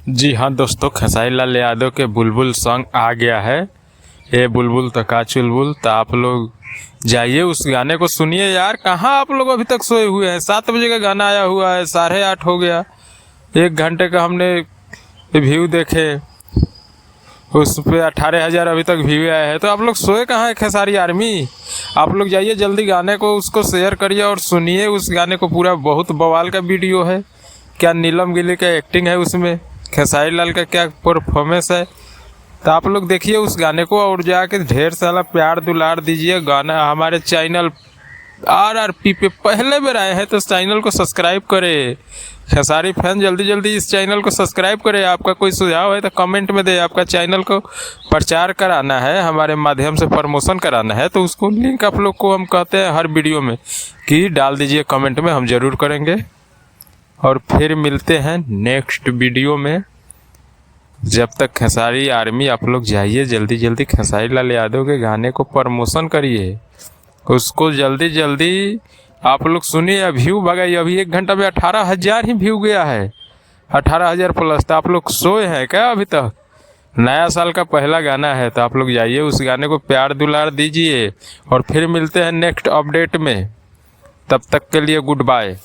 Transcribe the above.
जी हाँ दोस्तों, खेसारी लाल यादव के बुलबुल सॉन्ग आ गया है। ये बुलबुल तो का चुलबुल। तो आप लोग जाइए उस गाने को सुनिए यार। कहाँ आप लोग अभी तक सोए हुए हैं? 7 बजे का गाना आया हुआ है, 8:30 हो गया। 1 घंटे का हमने व्यू देखे, उस पे 18,000 अभी तक व्यू आए हैं। तो आप लोग सोए कहाँ है खेसारी आर्मी? आप लोग जाइए जल्दी गाने को उसको शेयर करिए और सुनिए उस गाने को पूरा। बहुत बवाल का वीडियो है। क्या नीलम गिली का एक्टिंग है उसमें, खेसारी लाल का क्या परफॉर्मेंस है। तो आप लोग देखिए उस गाने को और जाके ढेर सारा प्यार दुलार दीजिए। गाना हमारे चैनल RRP पे पहले बार आए हैं तो इस चैनल को सब्सक्राइब करें। खेसारी फैन जल्दी जल्दी इस चैनल को सब्सक्राइब करें। आपका कोई सुझाव है तो कमेंट में दे। आपका चैनल को प्रचार कराना है, हमारे माध्यम से प्रमोशन कराना है, तो उसको लिंक आप लोग को हम कहते हैं हर वीडियो में कि डाल दीजिए कमेंट में, हम ज़रूर करेंगे। और फिर मिलते हैं नेक्स्ट वीडियो में। जब तक खेसारी आर्मी आप लोग जाइए जल्दी जल्दी खेसारी लाल यादव के गाने को प्रमोशन करिए, उसको जल्दी जल्दी आप लोग सुनिए। व्यू भगाइए। अभी 1 घंटा में 18,000 ही व्यू गया है, 18,000 प्लस। तो आप लोग सोए हैं क्या अभी तक? नया साल का पहला गाना है तो आप लोग जाइए उस गाने को प्यार दुलार दीजिए। और फिर मिलते हैं नेक्स्ट अपडेट में। तब तक के लिए गुड बाय।